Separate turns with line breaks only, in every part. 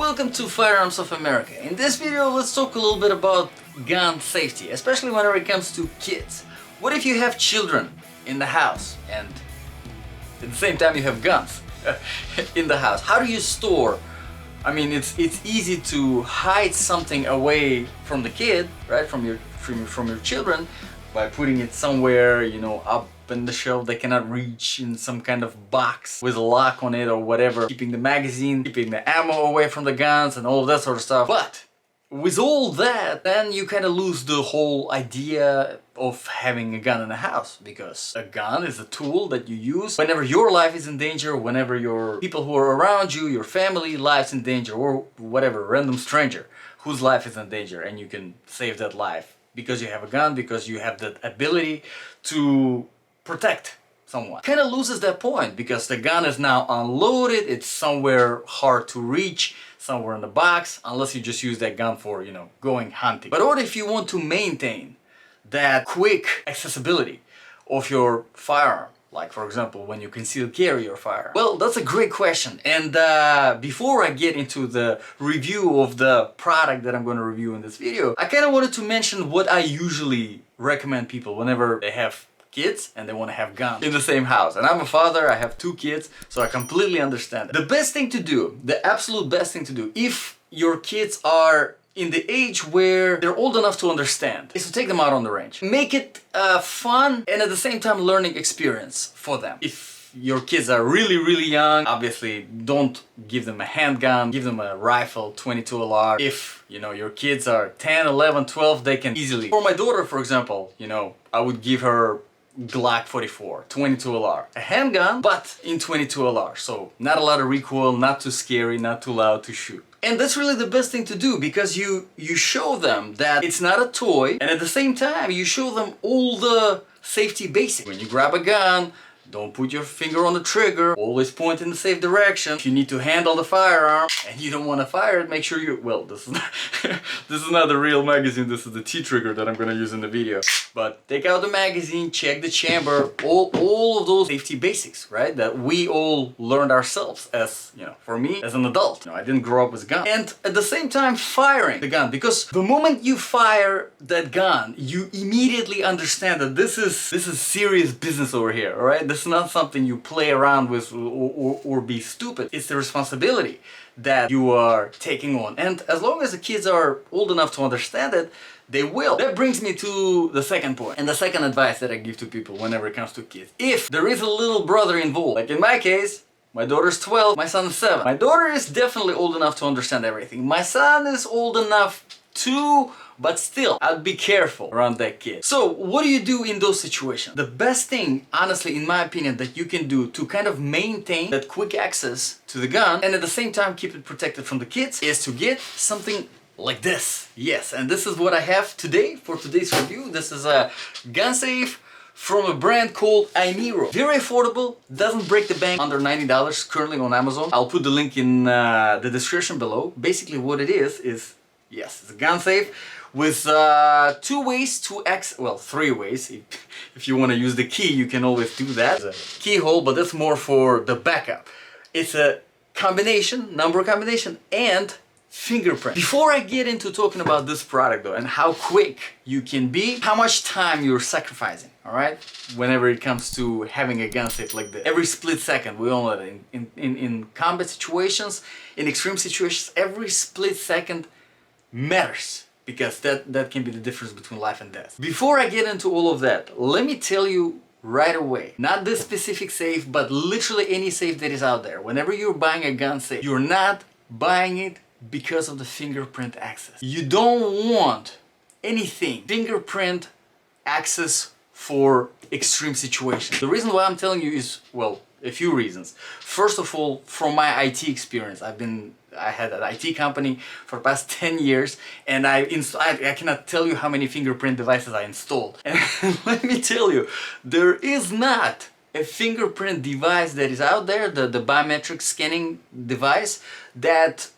welcome to Firearms of America. In this video, let's talk a little bit about gun safety, especially whenever it comes to kids. What if you have children in the house and at the same time you have guns in the house? How do you store? I mean, it's easy to hide something away from the kid, right? From your children by putting it somewhere, you know, up in the shelf they cannot reach, in some kind of box with a lock on it or whatever, keeping the magazine, keeping the ammo away from the guns and all of that sort of stuff. But with all that, then you kind of lose the whole idea of having a gun in the house, because a gun is a tool that you use whenever your life is in danger, whenever your people who are around you, your family life's in danger, or whatever, random stranger whose life is in danger, and you can save that life because you have a gun, because you have that ability to protect someone. Kind of loses that point because the gun is now unloaded, it's somewhere hard to reach, somewhere in the box, unless you just use that gun for, you know, going hunting. But what if you want to maintain that quick accessibility of your firearm? Like, for example, when you conceal carry your firearm? Well, that's a great question. And before I get into the review of the product that I'm going to review in this video, I kind of wanted to mention what I usually recommend people whenever they have kids and they want to have guns in the same house. And I'm a father, I have 2 kids, so I completely understand it. The best thing to do, the absolute best thing to do, if your kids are in the age where they're old enough to understand, is to take them out on the range. Make it fun and at the same time learning experience for them. If your kids are really young, obviously don't give them a handgun, give them a rifle, 22 LR. If, you know, your kids are 10, 11, 12, they can easily. For my daughter, for example, you know, I would give her Glock 44, 22 LR. A handgun, but in 22 LR. So not a lot of recoil, not too scary, not too loud to shoot. And that's really the best thing to do, because you show them that it's not a toy, and at the same time you show them all the safety basics. When you grab a gun, don't put your finger on the trigger, always point in the safe direction. If you need to handle the firearm and you don't want to fire it, make sure you, well, this is not the real magazine, this is the T-trigger that I'm going to use in the video. But take out the magazine, check the chamber, all of those safety basics, right? That we all learned ourselves as, you know, for me, as an adult. You know, I didn't grow up with a gun. And at the same time, firing the gun, because the moment you fire that gun, you immediately understand that this is serious business over here, all right? This is not something you play around with or be stupid. It's the responsibility that you are taking on. And as long as the kids are old enough to understand it, they will. That brings me to the second point, and the second advice that I give to people whenever it comes to kids. If there is a little brother involved, like in my case, my daughter's 12, my son is 7. My daughter is definitely old enough to understand everything. My son is old enough too, but still, I'd be careful around that kid. So, what do you do in those situations? The best thing, honestly, in my opinion, that you can do to kind of maintain that quick access to the gun and at the same time keep it protected from the kids is to get something like this. Yes, and this is what I have today for today's review. This is a gun safe from a brand called Ainiro. Very affordable, doesn't break the bank, under $90 currently on Amazon. I'll put the link in the description below. Basically what it is, yes, it's a gun safe with 2 ways to access, well, 3 ways. If you want to use the key, you can always do that. It's a keyhole, but that's more for the backup. It's a combination, number combination, and fingerprint. Before I get into talking about this product though, and how quick you can be, how much time you're sacrificing, alright? Whenever it comes to having a gun safe like this. Every split second, we all know that in combat situations, in extreme situations, every split second matters, because that can be the difference between life and death. Before I get into all of that, let me tell you right away, not this specific safe, but literally any safe that is out there. Whenever you're buying a gun safe, you're not buying it because of the fingerprint access. You don't want anything fingerprint access for extreme situations. The reason why I'm telling you is, well, a few reasons. First of all, from my IT experience, I had an IT company for the past 10 years, and I cannot tell you how many fingerprint devices I installed. And let me tell you, there is not a fingerprint device that is out there, the biometric scanning device, that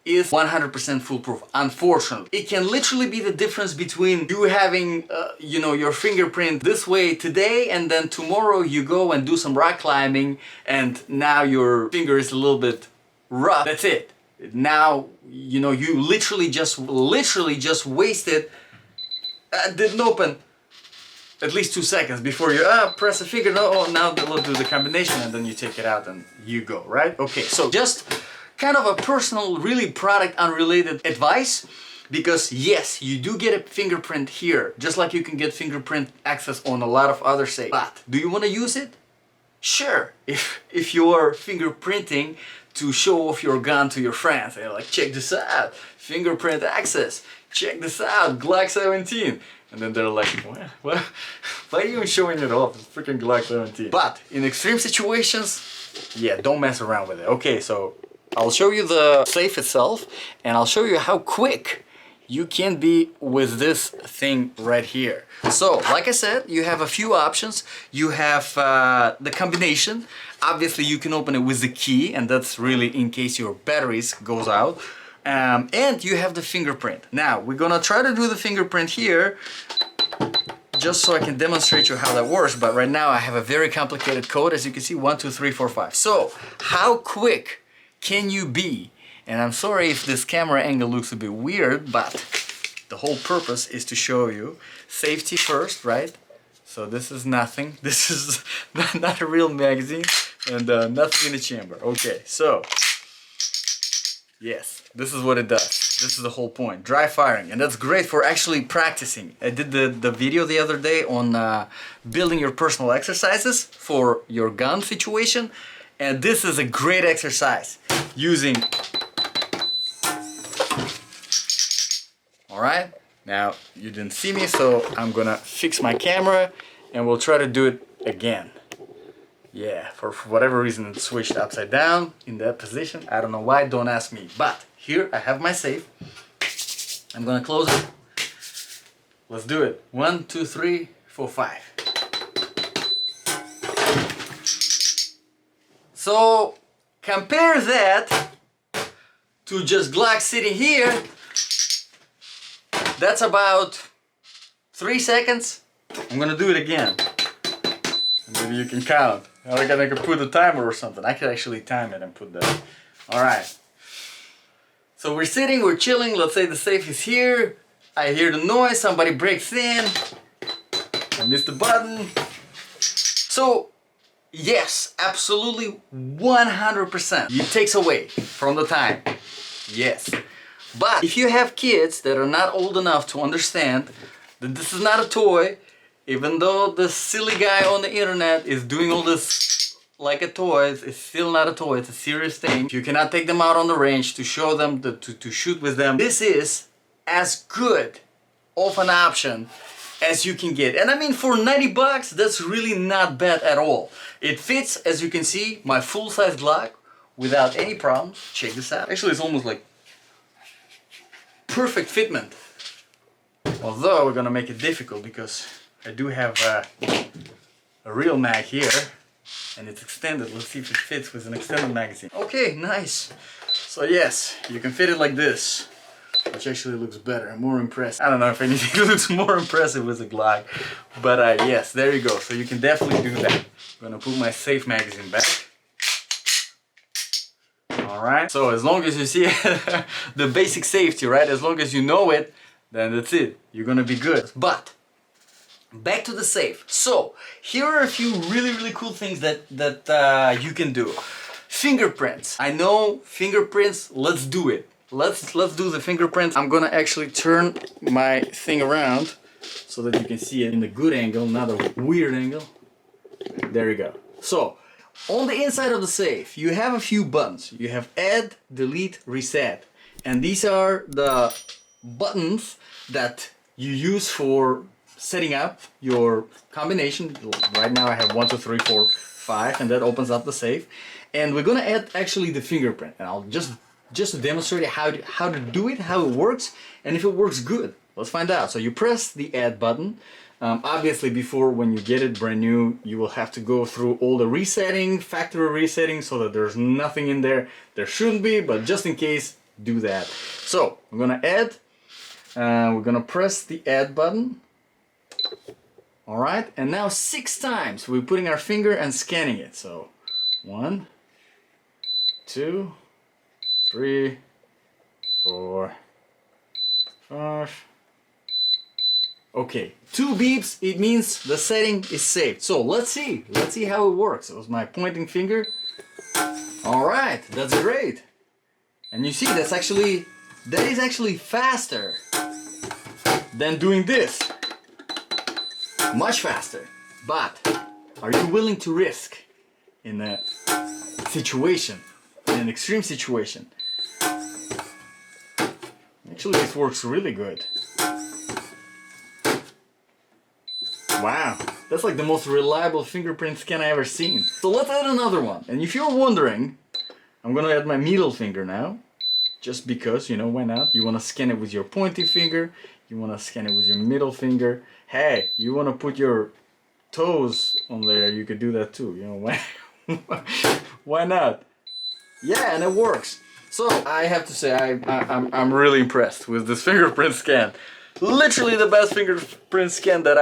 is 100% foolproof, unfortunately. It can literally be the difference between you having, you know, your fingerprint this way today, and then tomorrow you go and do some rock climbing and now your finger is a little bit rough. That's it. Now, you know, you literally just wasted, didn't open at least 2 seconds before you press a finger. No, oh, now we'll do the combination, and then you take it out and you go, right? Okay, so just kind of a personal, really product unrelated advice, because yes, you do get a fingerprint here, just like you can get fingerprint access on a lot of other safes. But do you want to use it? Sure, if you are fingerprinting to show off your gun to your friends, and you're like, check this out, fingerprint access, check this out, Glock 17. And then they're like, what? Why are you even showing it off? It's freaking Glock 17. But in extreme situations, yeah, don't mess around with it. Okay, so I'll show you the safe itself, and I'll show you how quick you can be with this thing right here. So, like I said, you have a few options. You have the combination. Obviously, you can open it with the key, and that's really in case your batteries goes out. And you have the fingerprint. Now, we're gonna try to do the fingerprint here, just so I can demonstrate you how that works. But right now, I have a very complicated code. As you can see, 1, 2, 3, 4, 5. So, how quick can you be? And I'm sorry if this camera angle looks a bit weird, but the whole purpose is to show you safety first, right? So this is nothing. This is not a real magazine, and nothing in the chamber. Okay, so yes, this is what it does. This is the whole point. Dry firing, and that's great for actually practicing. I did the video the other day on building your personal exercises for your gun situation, and this is a great exercise using. Alright, now you didn't see me, so I'm gonna fix my camera and we'll try to do it again. Yeah, for whatever reason it switched upside down in that position. I don't know why, don't ask me. But here I have my safe. I'm gonna close it. Let's do it. 1, 2, 3, 4, 5. So compare that to just Glock sitting here. That's about 3 seconds. I'm gonna do it again. Maybe you can count. I can put a timer or something. I could actually time it and put that. Alright. So we're sitting, we're chilling. Let's say the safe is here. I hear the noise, somebody breaks in. I missed the button. So, yes, absolutely 100%. It takes away from the time. Yes. But if you have kids that are not old enough to understand that this is not a toy, even though the silly guy on the internet is doing all this like a toy, it's still not a toy, it's a serious thing. You cannot take them out on the range to show them, to shoot with them. This is as good of an option as you can get. And I mean, for 90 bucks, that's really not bad at all. It fits, as you can see, my full-size Glock without any problems. Check this out. Actually, it's almost like perfect fitment. Although we're gonna make it difficult because I do have a real mag here and it's extended. Let's see if it fits with an extended magazine. Okay, nice. So yes, you can fit it like this, which actually looks better and more impressive. I don't know if anything looks more impressive with a Glock, but yes, there you go. So you can definitely do that. I'm gonna put my safe magazine back. Alright, so as long as you see the basic safety, right? As long as you know it, then that's it. You're gonna be good. But back to the safe. So here are a few really cool things that you can do. Fingerprints. I know fingerprints. Let's do it. Let's do the fingerprints. I'm gonna actually turn my thing around so that you can see it in the good angle, not a weird angle. There you go. So on the inside of the safe, you have a few buttons. You have add, delete, reset. And these are the buttons that you use for setting up your combination. Right now I have 1, 2, 3, 4, 5, and that opens up the safe. And we're gonna add actually the fingerprint. And I'll just to demonstrate how to do it, how it works, and if it works good. Let's find out. So you press the add button. Obviously before, when you get it brand new, you will have to go through all the resetting, factory resetting, so that there's nothing in there. There shouldn't be, but just in case, do that. So I'm gonna add, we're gonna press the add button. All right, and now 6 times we're putting our finger and scanning it. So 1, 2, 3, 4, 5. Okay, 2 beeps, it means the setting is saved. So let's see how it works. It was my pointing finger. All right, that's great. And you see, that is actually faster than doing this. Much faster. But are you willing to risk in a situation, in an extreme situation? Actually, this works really good. Wow, that's like the most reliable fingerprint scan I ever seen. So let's add another one. And if you're wondering, I'm gonna add my middle finger now. Just because, you know, why not? You wanna scan it with your pointing finger, you wanna scan it with your middle finger. Hey, you wanna put your toes on there, you could do that too, you know, why not? Yeah, and it works. So I have to say, I'm really impressed with this fingerprint scan. Literally the best fingerprint scan that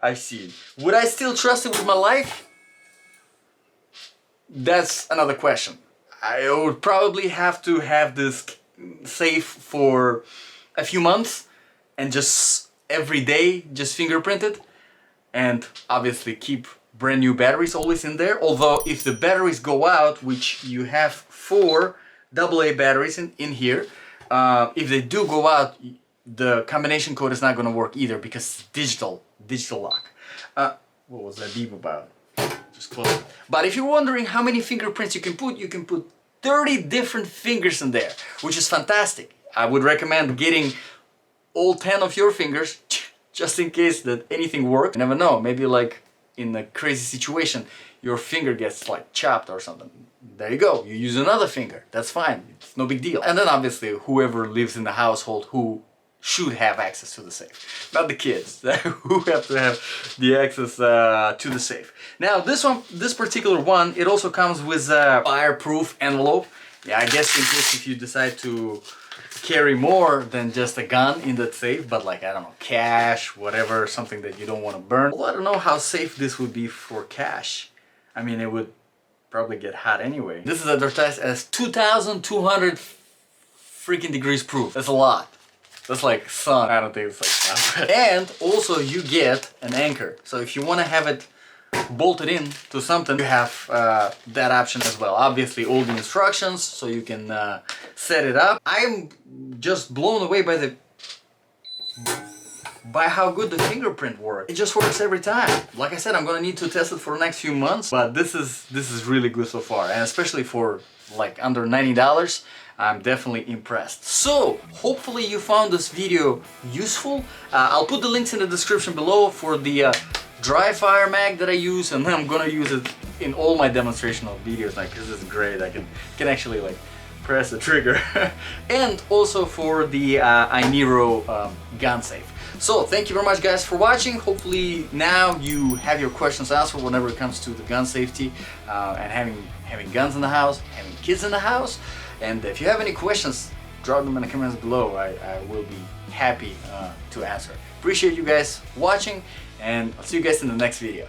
I've seen. Would I still trust it with my life? That's another question. I would probably have to have this safe for a few months and just every day just fingerprint it, and obviously keep brand new batteries always in there. Although if the batteries go out, which you have 4 AA batteries in here, if they do go out, the combination code is not going to work either because it's digital lock. What was that beep about? Just close it. But if you're wondering how many fingerprints you can put 30 different fingers in there, which is fantastic. I would recommend getting all 10 of your fingers just in case that anything works. You never know, maybe like in a crazy situation your finger gets like chopped or something. There you go, you use another finger, that's fine, it's no big deal. And then obviously whoever lives in the household who should have access to the safe, not the kids who have to have the access to the safe. Now this particular one, it also comes with a fireproof envelope. Yeah, I guess in case if you decide to carry more than just a gun in that safe, but like, I don't know, cash, whatever, something that you don't want to burn. Well, I don't know how safe this would be for cash. I mean, it would probably get hot anyway. This is advertised as 2,200 freaking degrees proof. That's a lot. That's like sun. I don't think it's like that. And also you get an anchor. So if you want to have it bolted in to something, you have that option as well. Obviously all the instructions, so you can set it up. I'm just blown away by how good the fingerprint works. It just works every time. Like I said, I'm gonna need to test it for the next few months, but this is really good so far, and especially for like under $90. I'm definitely impressed. So, hopefully you found this video useful. I'll put the links in the description below for the dry fire mag that I use, and then I'm gonna use it in all my demonstrational videos, like, this is great. I can actually like press the trigger. And also for the Ainiro gun safe. So, thank you very much guys for watching. Hopefully now you have your questions answered whenever it comes to the gun safety and having guns in the house, having kids in the house. And if you have any questions, drop them in the comments below. I will be happy to answer. Appreciate you guys watching, and I'll see you guys in the next video.